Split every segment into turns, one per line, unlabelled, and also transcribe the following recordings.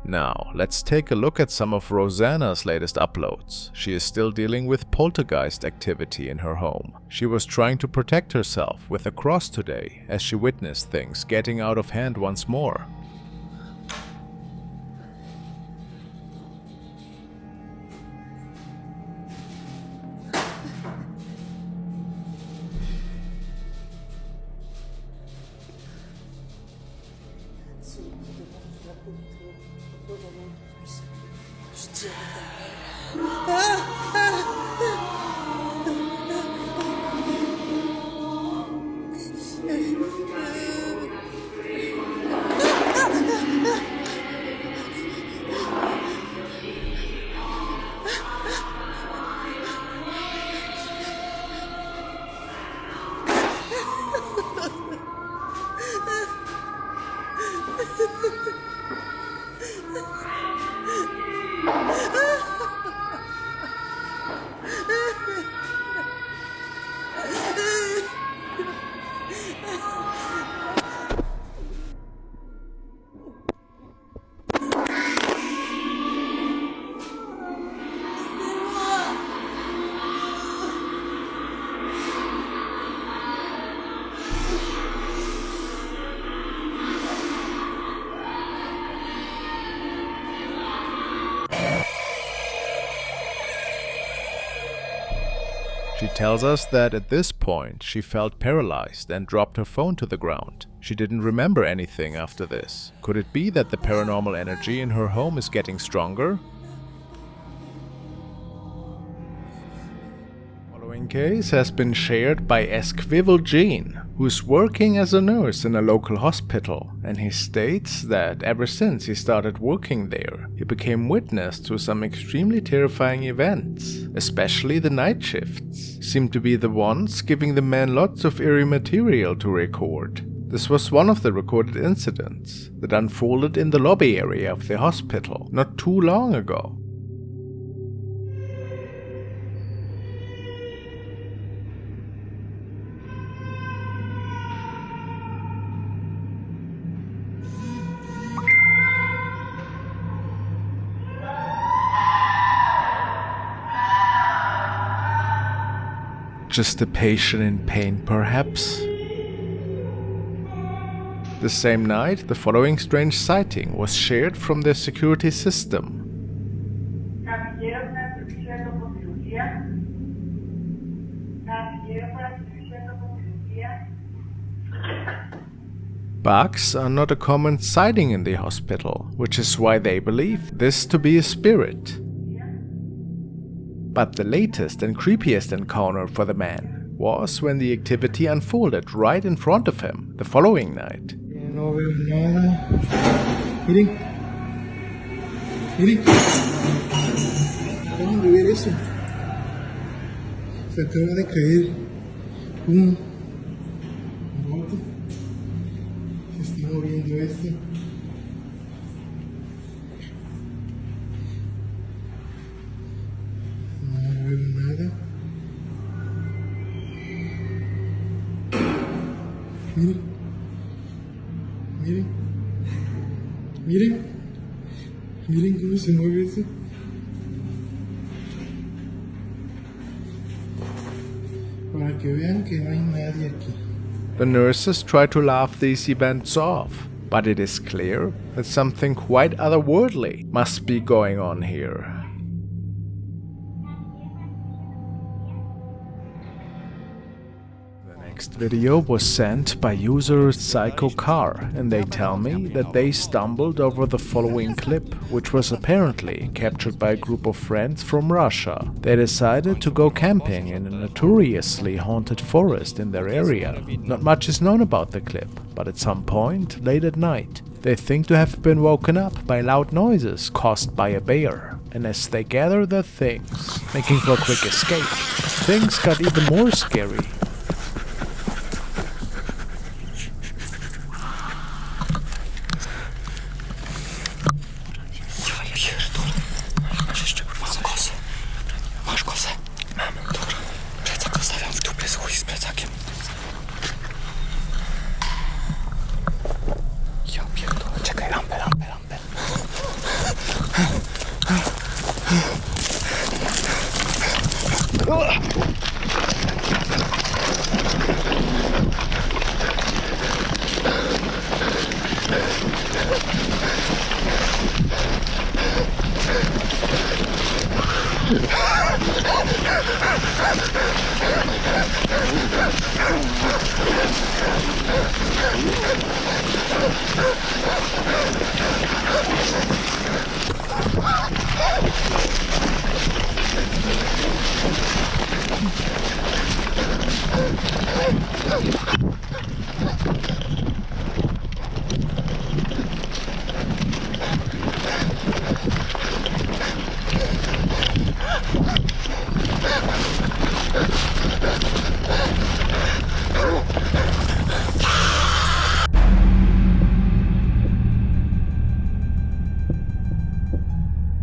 Now, let's take a look at some of Rosanna's latest uploads. She is still dealing with poltergeist activity in her home. She was trying to protect herself with a cross today as she witnessed things getting out of hand once more. She tells us that at this point she felt paralyzed and dropped her phone to the ground. She didn't remember anything after this. Could it be that the paranormal energy in her home is getting stronger? The following case has been shared by Esquivel Jean, who's working as a nurse in a local hospital, and he states that ever since he started working there, he became witness to some extremely terrifying events. Especially the night shifts seem to be the ones giving the man lots of eerie material to record. This was one of the recorded incidents that unfolded in the lobby area of the hospital not too long ago. Just a patient in pain, perhaps? The same night, the following strange sighting was shared from their security system. Bugs are not a common sighting in the hospital, which is why they believe this to be a spirit. But the latest and creepiest encounter for the man was when the activity unfolded right in front of him the following night.
No veo nada. Miren. Miren. Acaban de ver eso. Se acaba de caer un bote. Se está moviendo esto. No veo nada. Miren. Miren, miren, miren cómo se mueve eso. Para que vean que no hay nadie aquí.
The nurses try to laugh these events off, but it is clear that something quite otherworldly must be going on here. Next video was sent by user Psycho Car, and they tell me that they stumbled over the following clip, which was apparently captured by a group of friends from Russia. They decided to go camping in a notoriously haunted forest in their area. Not much is known about the clip, but at some point late at night, they think to have been woken up by loud noises caused by a bear. And as they gather their things, making for a quick escape, things got even more scary.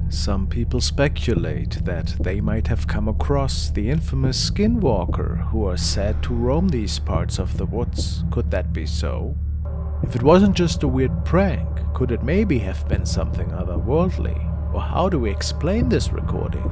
Some people speculate that they might have come across the infamous skinwalker who are said to roam these parts of the woods. Could that be so? If it wasn't just a weird prank, could it maybe have been something otherworldly? Or how do we explain this recording?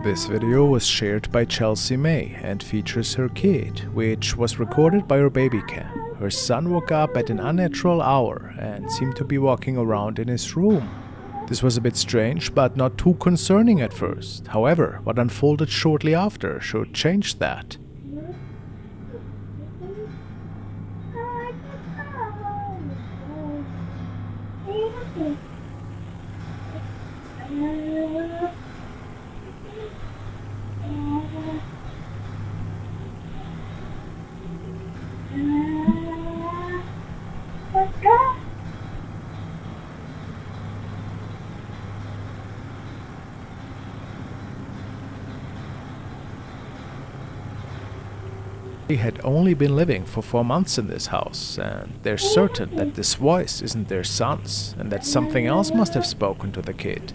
This video was shared by Chelsea May and features her kid, which was recorded by her baby cam. Her son woke up at an unnatural hour and seemed to be walking around in his room. This was a bit strange, but not too concerning at first. However, what unfolded shortly after should change that. They had only been living for 4 months in this house, and they're certain that this voice isn't their son's, and that something else must have spoken to the kid.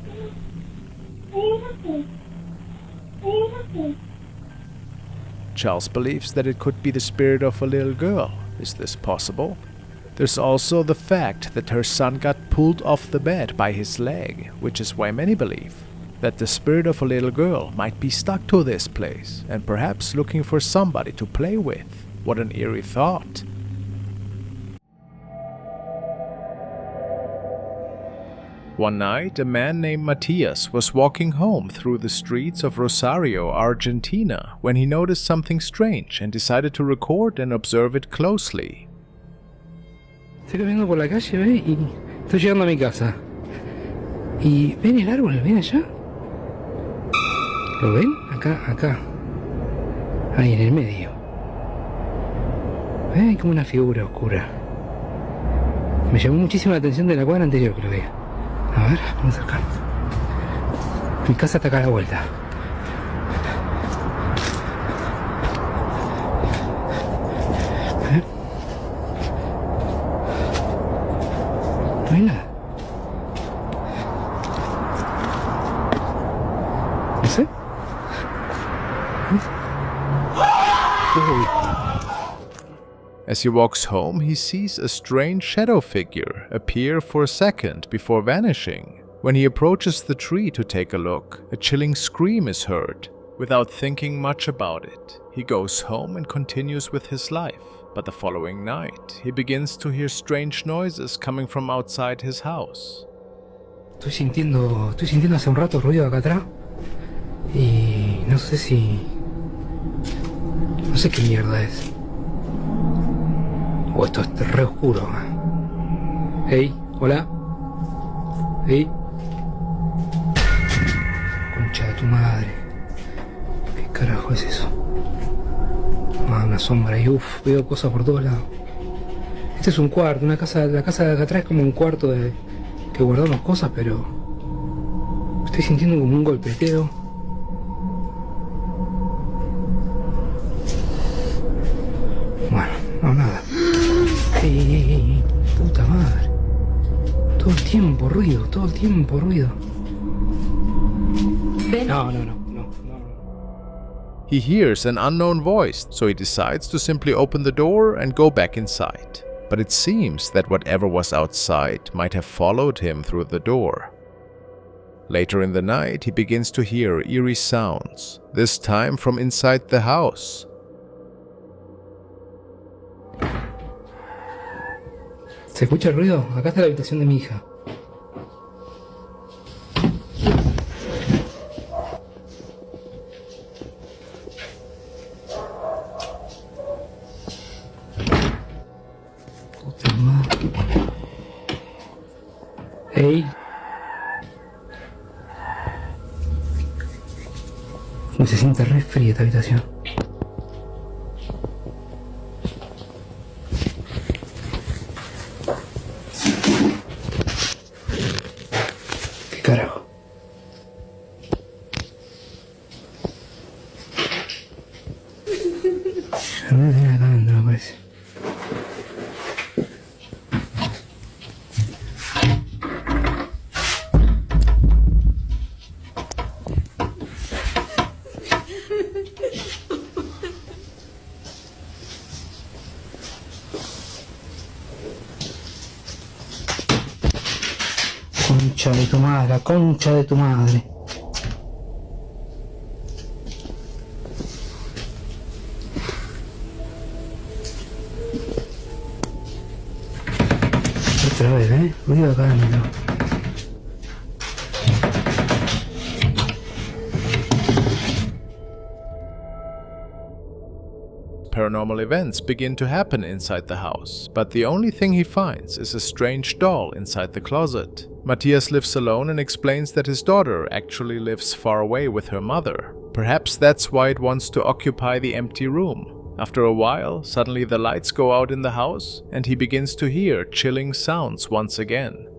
Charles believes that it could be the spirit of a little girl. Is this possible? There's also the fact that her son got pulled off the bed by his leg, which is why many believe that the spirit of a little girl might be stuck to this place and perhaps looking for somebody to play with. What an eerie thought. One night, a man named Matthias was walking home through the streets of Rosario, Argentina, when he noticed something strange and decided to record and observe it closely.
Estoy caminando por la calle, ¿ves? Y estoy llegando a mi casa. Y ven el árbol, ven allá. ¿Lo ven? Acá. Ahí en el medio. ¿Ven? Hay como una figura oscura. Me llamó muchísimo la atención de la cuadra anterior que lo veía. A ver, vamos acá. Mi casa está acá a la vuelta. ¿Eh? No hay nada. No sé.
As he walks home, he sees a strange shadow figure appear for a second before vanishing. When he approaches the tree to take a look, a chilling scream is heard. Without thinking much about it, he goes home and continues with his life. But the following night, he begins to hear strange noises coming from outside his house.
Estoy sintiendo hace un rato ruido acá atrás. Y no sé qué mierda es. Oh, esto es re oscuro. Hey, hola. Hey. Concha de tu madre. ¿Qué carajo es eso? Ah, una sombra y veo cosas por todos lados. Este es un cuarto, la casa de acá atrás es como un cuarto que guardamos cosas, pero estoy sintiendo como un golpeteo. Bueno, no, nada. ¡Ey! ¡Puta madre! Todo el tiempo ruido. No.
He hears an unknown voice, so he decides to simply open the door and go back inside. But it seems that whatever was outside might have followed him through the door. Later in the night, he begins to hear eerie sounds, this time from inside the house.
¿Se escucha el ruido? Acá está la habitación de mi hija. Puta madre. ¡Ey! Se siente re fría esta habitación. ¿Qué carajo? A ver, viene acá adentro, me parece. Concha de tu madre, la concha de tu madre. Otra vez, ruido acá adentro.
Paranormal events begin to happen inside the house, but the only thing he finds is a strange doll inside the closet. Matthias lives alone and explains that his daughter actually lives far away with her mother. Perhaps that's why it wants to occupy the empty room. After a while, suddenly the lights go out in the house and he begins to hear chilling sounds once again.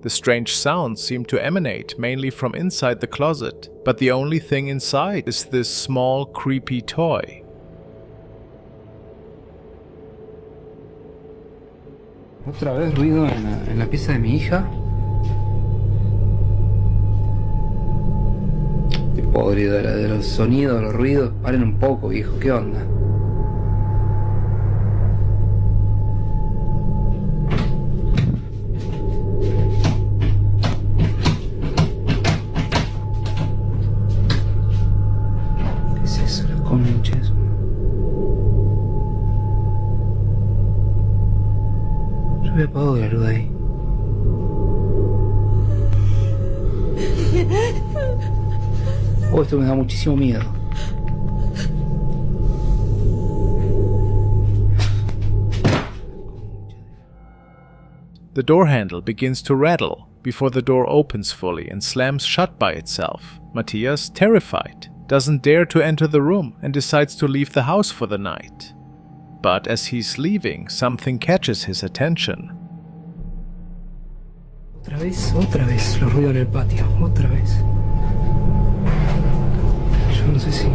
The strange sounds seem to emanate mainly from inside the closet, but the only thing inside is this small, creepy toy.
Otra vez ruido en la pieza de mi hija. Estoy podrido de los sonidos, los ruidos. Paren un poco, viejo, ¿qué onda? ¿Qué es eso? La concha de su madre. Yo había apagado la luz de ahí. Oh, esto me da muchísimo miedo.
The door handle begins to rattle before the door opens fully and slams shut by itself. Matthias, terrified, doesn't dare to enter the room and decides to leave the house for the night. But as he's leaving, something catches his attention.
Otra vez, los ruidos en el patio, otra vez. Yo no sé si...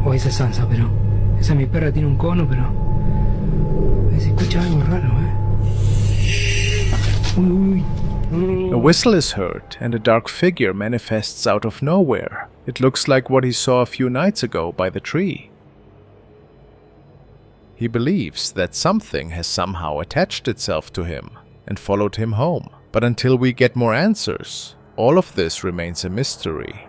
O esa es Sansa, pero Esa mi perra tiene un cono, pero se escucha algo raro, Uy.
A whistle is heard, and a dark figure manifests out of nowhere. It looks like what he saw a few nights ago by the tree. He believes that something has somehow attached itself to him and followed him home. But until we get more answers, all of this remains a mystery.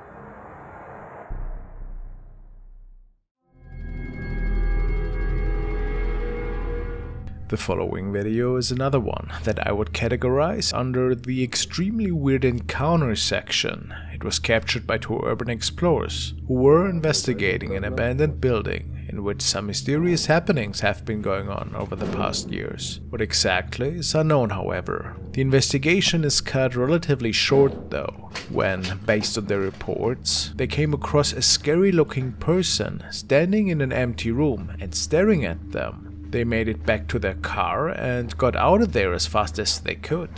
The following video is another one that I would categorize under the extremely weird encounters section. It was captured by two urban explorers who were investigating an abandoned building in which some mysterious happenings have been going on over the past years. What exactly is unknown, however. The investigation is cut relatively short though, when, based on their reports, they came across a scary-looking person standing in an empty room and staring at them. They made it back to their car and got out of there as fast as they could.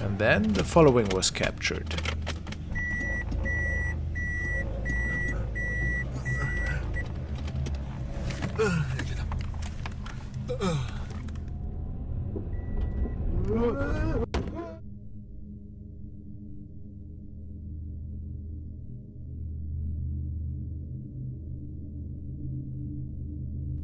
And then the following was captured.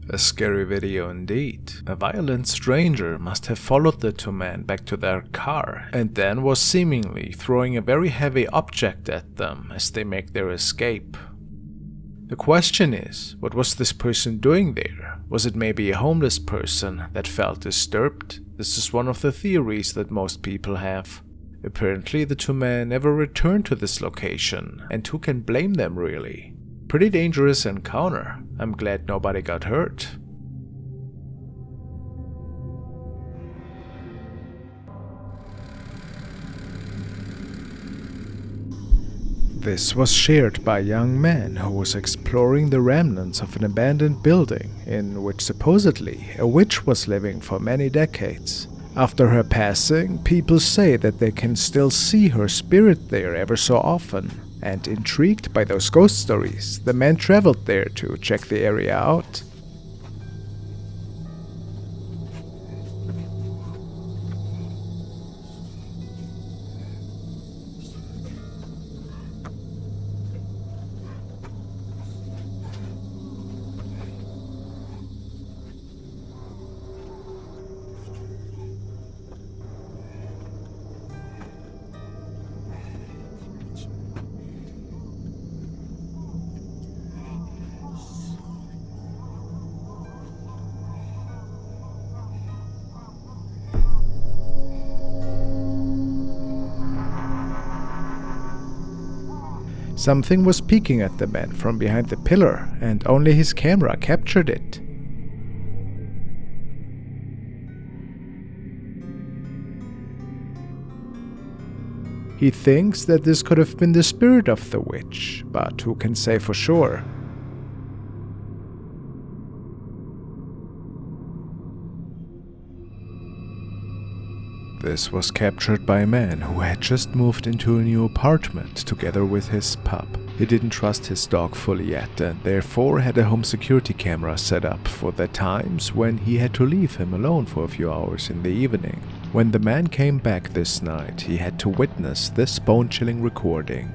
A scary video indeed. A violent stranger must have followed the two men back to their car and then was seemingly throwing a very heavy object at them as they make their escape. The question is, what was this person doing there? Was it maybe a homeless person that felt disturbed? This is one of the theories that most people have. Apparently the two men never returned to this location, and who can blame them really? Pretty dangerous encounter. I'm glad nobody got hurt. This was shared by a young man who was exploring the remnants of an abandoned building in which supposedly a witch was living for many decades. After her passing, people say that they can still see her spirit there ever so often. And intrigued by those ghost stories, the man traveled there to check the area out. Something was peeking at the man from behind the pillar, and only his camera captured it. He thinks that this could have been the spirit of the witch, but who can say for sure? This was captured by a man who had just moved into a new apartment together with his pup. He didn't trust his dog fully yet and therefore had a home security camera set up for the times when he had to leave him alone for a few hours in the evening. When the man came back this night, he had to witness this bone-chilling recording.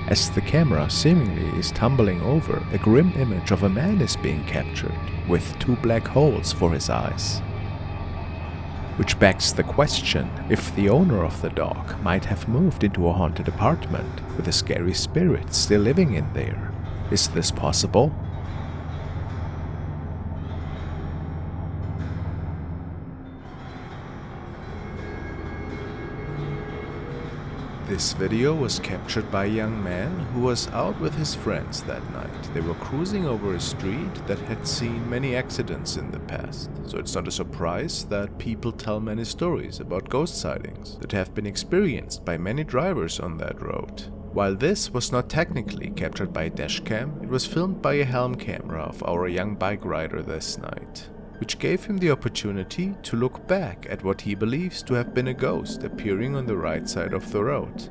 As the camera seemingly is tumbling over, a grim image of a man is being captured, with two black holes for his eyes. Which begs the question if the owner of the dog might have moved into a haunted apartment with a scary spirit still living in there. Is this possible? This video was captured by a young man who was out with his friends that night. They were cruising over a street that had seen many accidents in the past, so it's not a surprise that people tell many stories about ghost sightings that have been experienced by many drivers on that road. While this was not technically captured by a dashcam, it was filmed by a helm camera of our young bike rider this night, which gave him the opportunity to look back at what he believes to have been a ghost appearing on the right side of the road.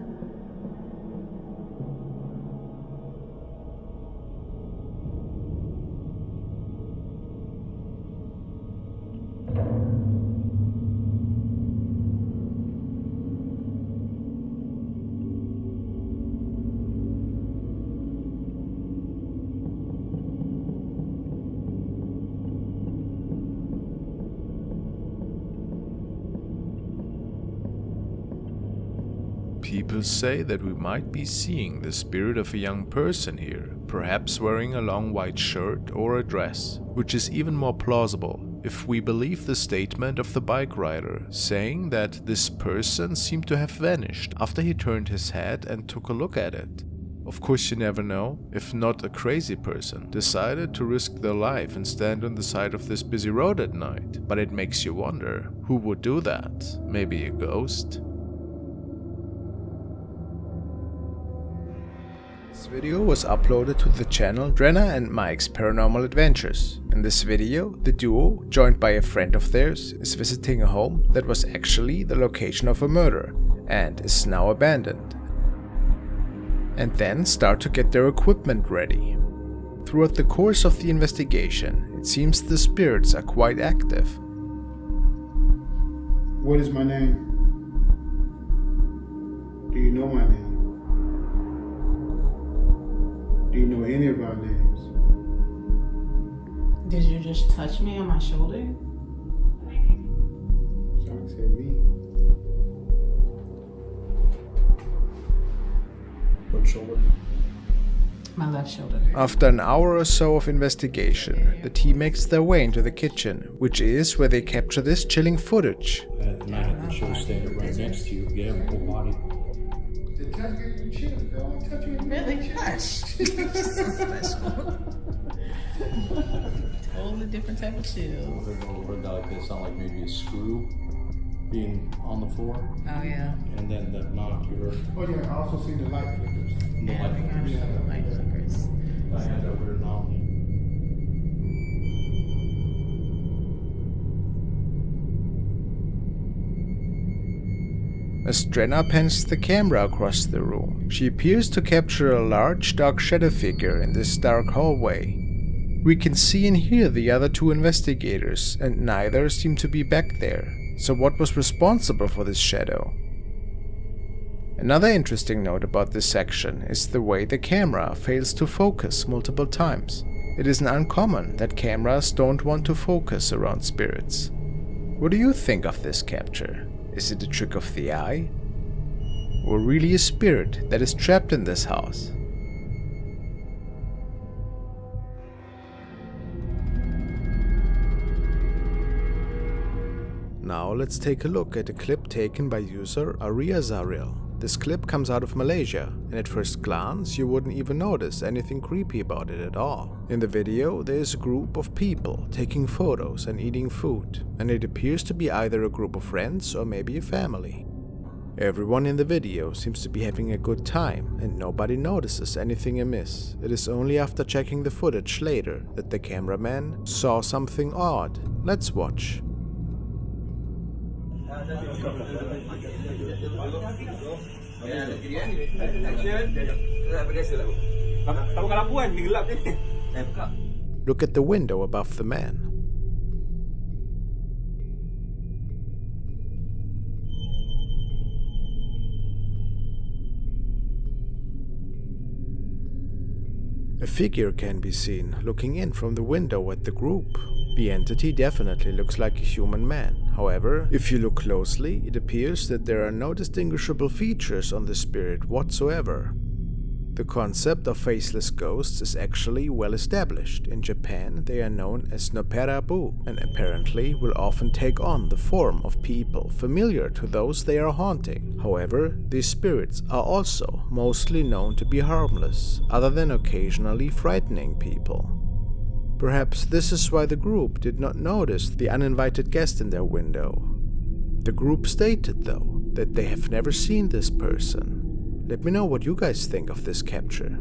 People say that we might be seeing the spirit of a young person here, perhaps wearing a long white shirt or a dress, which is even more plausible if we believe the statement of the bike rider, saying that this person seemed to have vanished after he turned his head and took a look at it. Of course, you never know, if not a crazy person decided to risk their life and stand on the side of this busy road at night, but it makes you wonder, who would do that? Maybe a ghost? This video was uploaded to the channel Drenna and Mike's Paranormal Adventures. In this video, the duo, joined by a friend of theirs, is visiting a home that was actually the location of a murder and is now abandoned, and then start to get their equipment ready. Throughout the course of the investigation, it seems the spirits are quite active.
What is my name? Do you know my name? Do you know any of our names?
Did you just touch me on my shoulder?
Someone said me. What shoulder?
My left shoulder.
After an hour or so of investigation, the team makes their way into the kitchen, which is where they capture this chilling footage.
At night, I should have stayed right next to you. Yeah, my whole body.
Did touch you chill, girl? Touch you.
Really? Hush. You're so special. Totally different type of chill.
What about like this? Sound like maybe a screw being on the floor,
Oh yeah.
and then the knock you heard.
Oh yeah, I also see the light flickers.
Yeah, we got some light flickers.
I had that weird knock.
As Drenna pans the camera across the room, she appears to capture a large dark shadow figure in this dark hallway. We can see and hear the other two investigators, and neither seem to be back there. So what was responsible for this shadow? Another interesting note about this section is the way the camera fails to focus multiple times. It isn't uncommon that cameras don't want to focus around spirits. What do you think of this capture? Is it a trick of the eye? Or really a spirit that is trapped in this house? Now let's take a look at a clip taken by user Aria Zaril. This clip comes out of Malaysia, and at first glance you wouldn't even notice anything creepy about it at all. In the video there is a group of people taking photos and eating food, and it appears to be either a group of friends or maybe a family. Everyone in the video seems to be having a good time and nobody notices anything amiss. It is only after checking the footage later that the cameraman saw something odd. Let's watch. Look at the window above the man. A figure can be seen looking in from the window at the group. The entity definitely looks like a human man. However, if you look closely, it appears that there are no distinguishable features on the spirit whatsoever. The concept of faceless ghosts is actually well established. In Japan, they are known as noperabu, and apparently will often take on the form of people familiar to those they are haunting. However, these spirits are also mostly known to be harmless, other than occasionally frightening people. Perhaps this is why the group did not notice the uninvited guest in their window. The group stated, though, that they have never seen this person. Let me know what you guys think of this capture.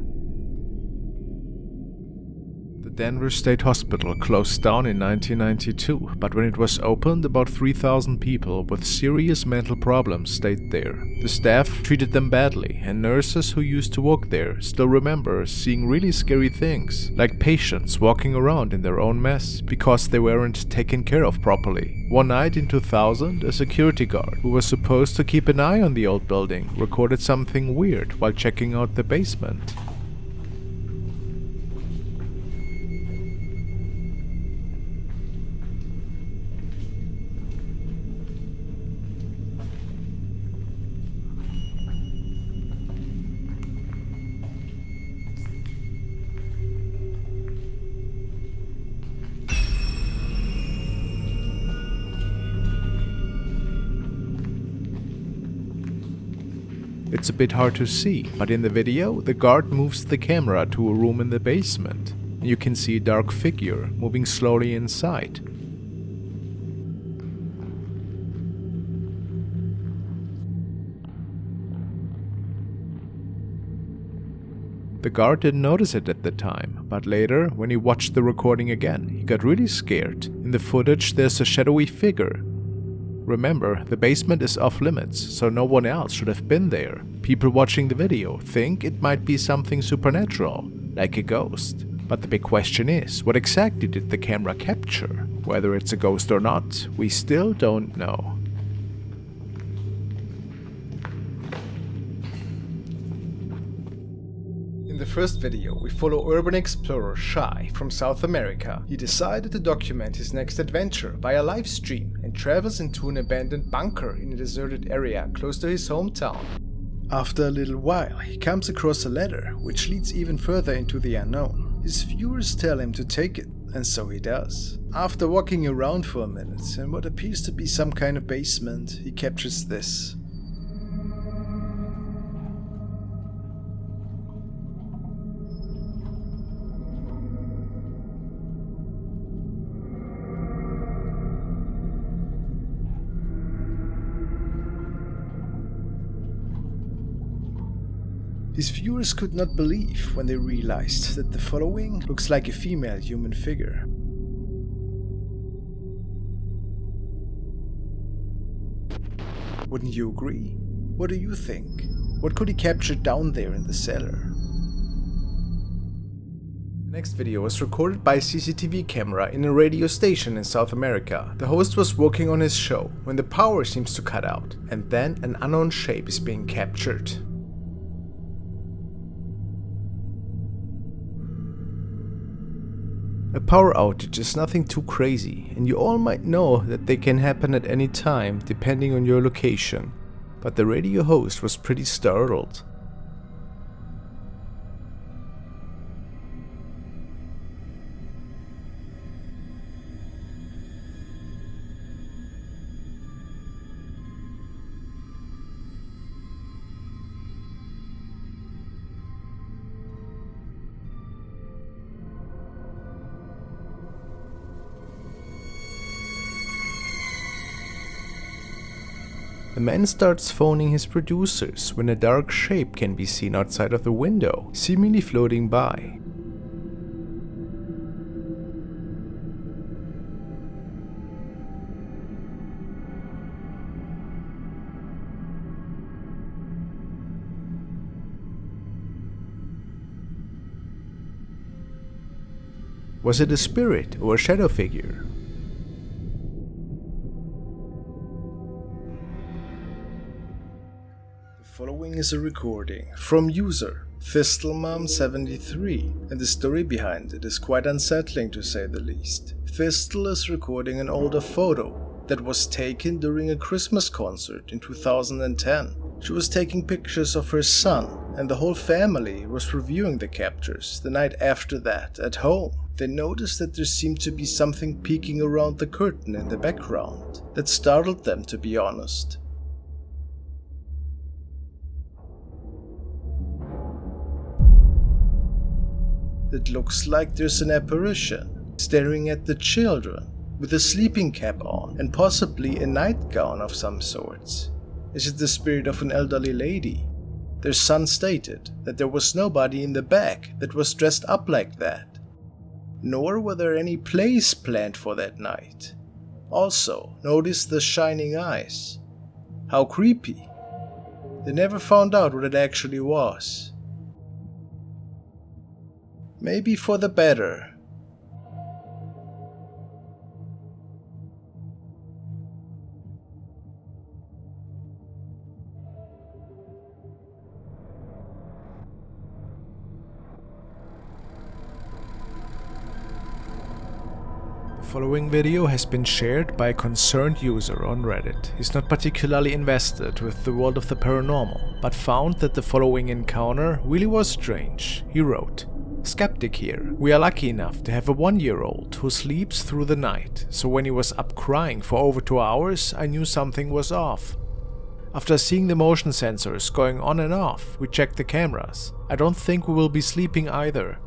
The Denver State Hospital closed down in 1992, but when it was opened, about 3,000 people with serious mental problems stayed there. The staff treated them badly, and nurses who used to work there still remember seeing really scary things, like patients walking around in their own mess because they weren't taken care of properly. One night in 2000, a security guard who was supposed to keep an eye on the old building recorded something weird while checking out the basement. It's a bit hard to see, but in the video, the guard moves the camera to a room in the basement. You can see a dark figure moving slowly inside. The guard didn't notice it at the time, but later, when he watched the recording again, he got really scared. In the footage, there's a shadowy figure. Remember, the basement is off limits, so no one else should have been there. People watching the video think it might be something supernatural, like a ghost. But the big question is, what exactly did the camera capture? Whether it's a ghost or not, we still don't know. In the first video, we follow urban explorer Shy from South America. He decided to document his next adventure via live stream and travels into an abandoned bunker in a deserted area close to his hometown. After a little while, he comes across a ladder which leads even further into the unknown. His viewers tell him to take it, and so he does. After walking around for a minute in what appears to be some kind of basement, he captures this. His viewers could not believe when they realized that the following looks like a female human figure. Wouldn't you agree? What do you think? What could he capture down there in the cellar? The next video was recorded by a CCTV camera in a radio station in South America. The host was working on his show when the power seems to cut out, and then an unknown shape is being captured. A power outage is nothing too crazy, and you all might know that they can happen at any time depending on your location, but the radio host was pretty startled. The man starts phoning his producers when a dark shape can be seen outside of the window, seemingly floating by. Was it a spirit or a shadow figure? The following is a recording from user Fistelmom73, and the story behind it is quite unsettling to say the least. Fistel is recording an older photo that was taken during a Christmas concert in 2010. She was taking pictures of her son, and the whole family was reviewing the captures the night after that at home. They noticed that there seemed to be something peeking around the curtain in the background that startled them, to be honest. It looks like there's an apparition staring at the children with a sleeping cap on and possibly a nightgown of some sorts. Is it the spirit of an elderly lady? Their son stated that there was nobody in the back that was dressed up like that, nor were there any plays planned for that night. Also, notice the shining eyes. How creepy. They never found out what it actually was. Maybe for the better. The following video has been shared by a concerned user on Reddit. He's not particularly invested with the world of the paranormal, but found that the following encounter really was strange. He wrote, "Skeptic here. We are lucky enough to have a 1-year-old who sleeps through the night, so when he was up crying for over 2 hours, I knew something was off. After seeing the motion sensors going on and off, we checked the cameras. I don't think we will be sleeping either."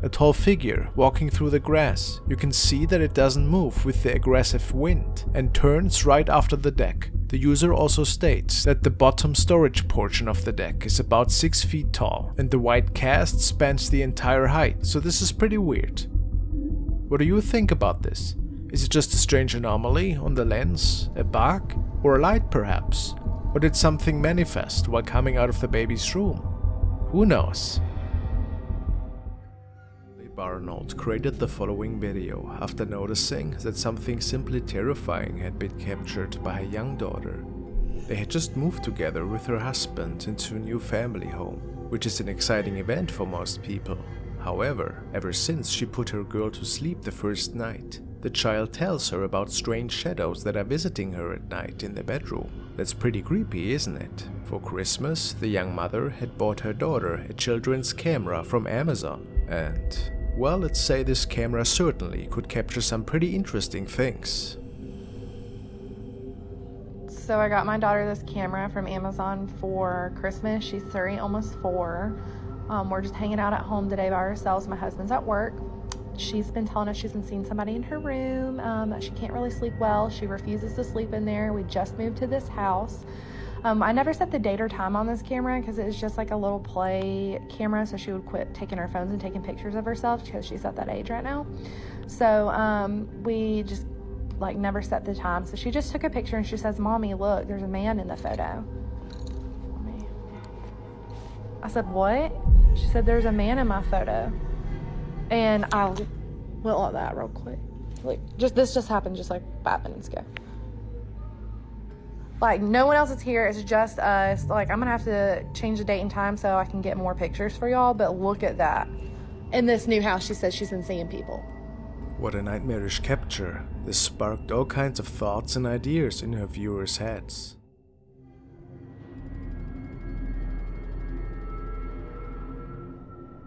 A tall figure walking through the grass. You can see that it doesn't move with the aggressive wind and turns right after the deck. The user also states that the bottom storage portion of the deck is about 6 feet tall and the white cast spans the entire height, so this is pretty weird. What do you think about this? Is it just a strange anomaly on the lens, a bug, or a light perhaps? Or did something manifest while coming out of the baby's room? Who knows? Barnold created the following video after noticing that something simply terrifying had been captured by a young daughter. They had just moved together with her husband into a new family home, which is an exciting event for most people. However, ever since she put her girl to sleep the first night, the child tells her about strange shadows that are visiting her at night in the bedroom. That's pretty creepy, isn't it? For Christmas, the young mother had bought her daughter a children's camera from Amazon, and well, let's say this camera certainly could capture some pretty interesting things.
So I got my daughter this camera from Amazon for Christmas. She's 3, almost 4. We're just hanging out at home today by ourselves. My husband's at work. She's been telling us she's been seeing somebody in her room, that she can't really sleep well. She refuses to sleep in there. We just moved to this house. I never set the date or time on this camera because it's just like a little play camera, so she would quit taking her phones and taking pictures of herself because she's at that age right now. So we just like never set the time. So she just took a picture and she says, "Mommy, look, there's a man in the photo." I said, "What?" She said, "There's a man in my photo." And I went like that real quick. Like, this just happened just like 5 minutes ago. Like, no one else is here. It's just us. Like, I'm gonna have to change the date and time so I can get more pictures for y'all. But look at that. In this new house, she says she's been seeing people.
What a nightmarish capture. This sparked all kinds of thoughts and ideas in her viewers' heads.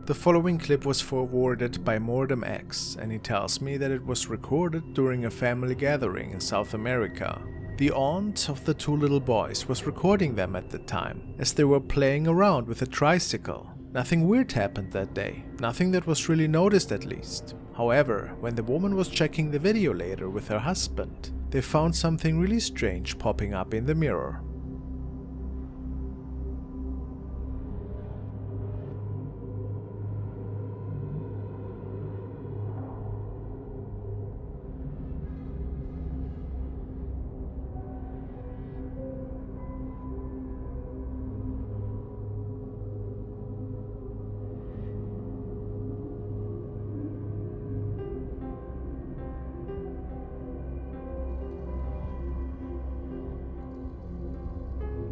The following clip was forwarded by Mordem X, and he tells me that it was recorded during a family gathering in South America. The aunt of the 2 little boys was recording them at the time, as they were playing around with a tricycle. Nothing weird happened that day, nothing that was really noticed at least. However, when the woman was checking the video later with her husband, they found something really strange popping up in the mirror.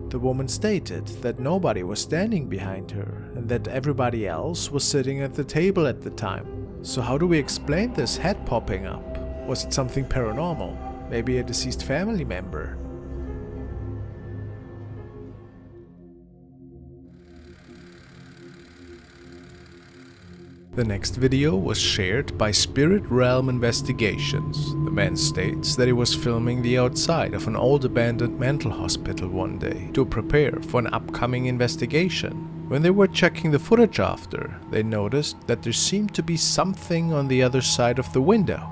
The woman stated that nobody was standing behind her and that everybody else was sitting at the table at the time. So how do we explain this head popping up? Was it something paranormal? Maybe a deceased family member? The next video was shared by Spirit Realm Investigations. The man states that he was filming the outside of an old abandoned mental hospital one day to prepare for an upcoming investigation. When they were checking the footage after, they noticed that there seemed to be something on the other side of the window.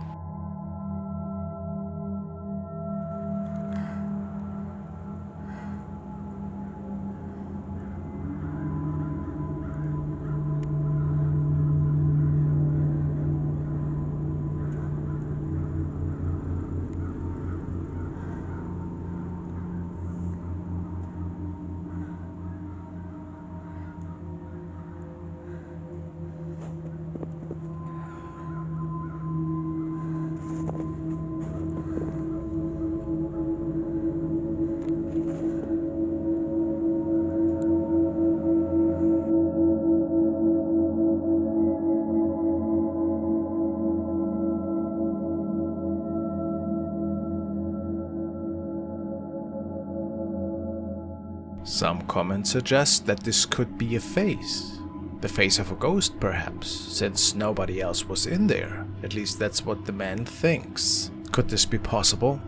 Some comments suggest that this could be a face. The face of a ghost, perhaps, since nobody else was in there. At least that's what the man thinks. Could this be possible?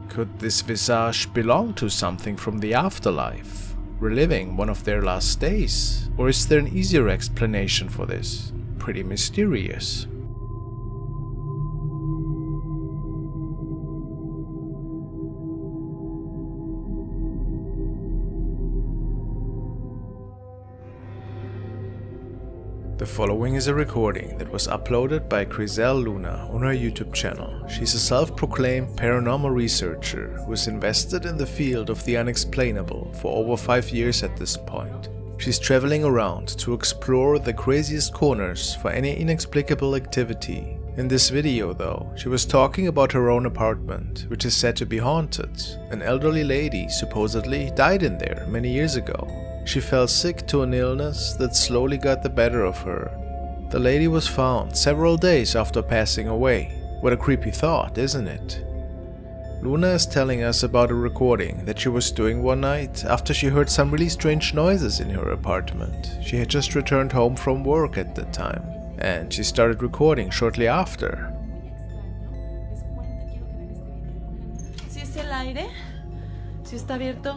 Could this visage belong to something from the afterlife, reliving one of their last days? Or is there an easier explanation for this? Pretty mysterious. The following is a recording that was uploaded by Criselle Luna on her YouTube channel. She's a self-proclaimed paranormal researcher who is invested in the field of the unexplainable for over 5 years at this point. She's traveling around to explore the craziest corners for any inexplicable activity. In this video though, she was talking about her own apartment, which is said to be haunted. An elderly lady supposedly died in there many years ago. She fell sick to an illness that slowly got the better of her. The lady was found several days after passing away. What a creepy thought, isn't it? Luna is telling us about a recording that she was doing one night after she heard some really strange noises in her apartment. She had just returned home from work at the time, and she started recording shortly after.
Si es el aire, si está abierta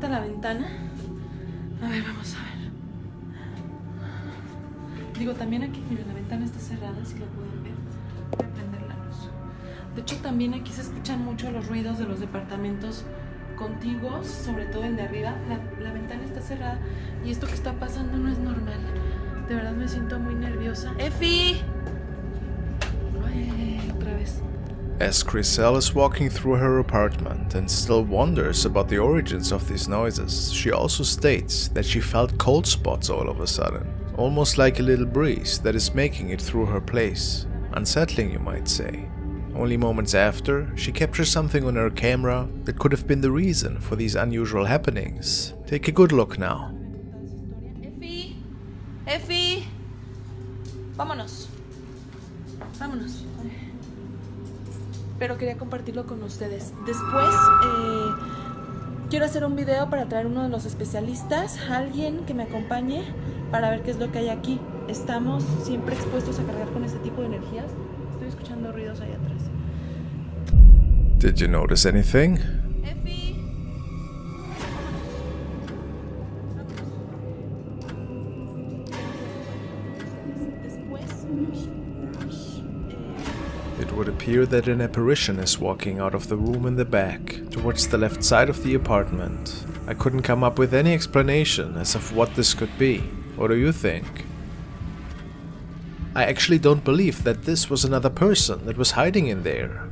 la ventana. A ver, vamos a ver. Digo, también aquí, miren, la ventana está cerrada, si lo pueden ver. Voy a prender la luz. De hecho, también aquí se escuchan mucho los ruidos de los departamentos contiguos, sobre todo el de arriba. La ventana está cerrada y esto que está pasando no es normal. De verdad me siento muy nerviosa. ¡Efi! Ay, otra vez.
As Criselle is walking through her apartment and still wonders about the origins of these noises, she also states that she felt cold spots all of a sudden, almost like a little breeze that is making it through her place. Unsettling, you might say. Only moments after, she captures something on her camera that could have been the reason for these unusual happenings. Take a good look now.
Efi, vámonos. Pero quería compartirlo con ustedes. Después quiero hacer un video para traer uno de los especialistas, alguien que me acompañe para ver qué es lo que hay aquí. Estamos siempre expuestos a cargar con este tipo de energías. Estoy escuchando ruidos ahí atrás.
Did you notice anything?
Efi.
It would appear that an apparition is walking out of the room in the back, towards the left side of the apartment. I couldn't come up with any explanation as of what this could be. What do you think? I actually don't believe that this was another person that was hiding in there.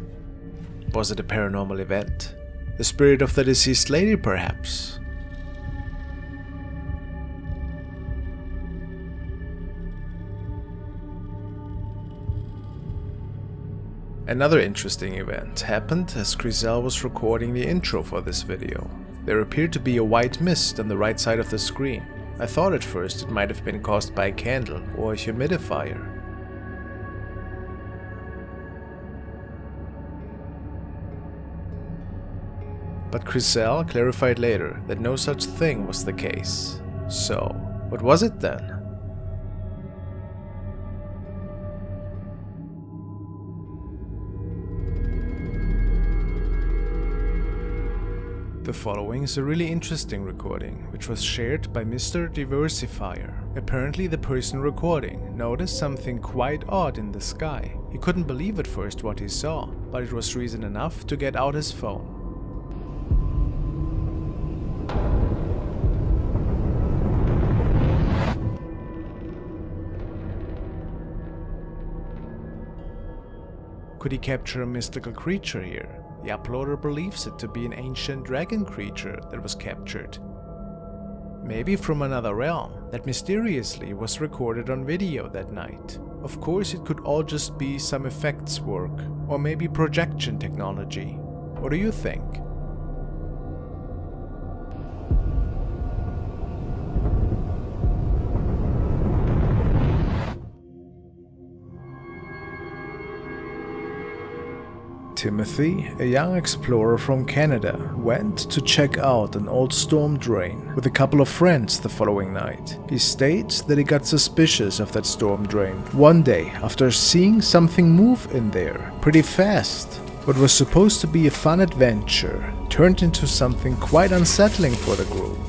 Was it a paranormal event? The spirit of the deceased lady, perhaps? Another interesting event happened as Criselle was recording the intro for this video. There appeared to be a white mist on the right side of the screen. I thought at first it might have been caused by a candle or a humidifier. But Chriselle clarified later that no such thing was the case. So, what was it then? The following is a really interesting recording, which was shared by Mr. Diversifier. Apparently the person recording noticed something quite odd in the sky. He couldn't believe at first what he saw, but it was reason enough to get out his phone. Could he capture a mystical creature here? The uploader believes it to be an ancient dragon creature that was captured. Maybe from another realm that mysteriously was recorded on video that night. Of course, it could all just be some effects work, or maybe projection technology. What do you think? Timothy, a young explorer from Canada, went to check out an old storm drain with a couple of friends the following night. He states that he got suspicious of that storm drain one day after seeing something move in there pretty fast. What was supposed to be a fun adventure turned into something quite unsettling for the group.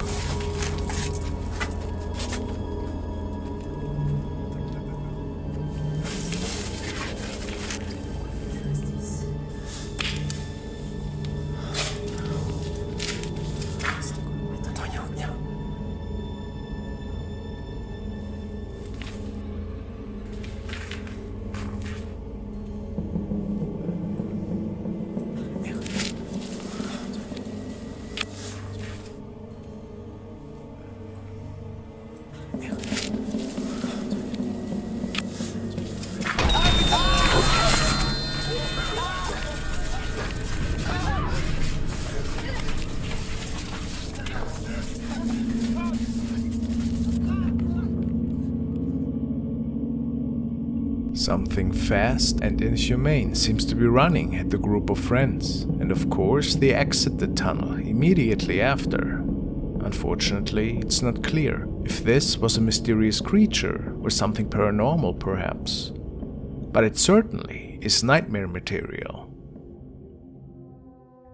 Something fast and inhumane seems to be running at the group of friends, and of course they exit the tunnel immediately after. Unfortunately, it's not clear if this was a mysterious creature or something paranormal perhaps. But it certainly is nightmare material.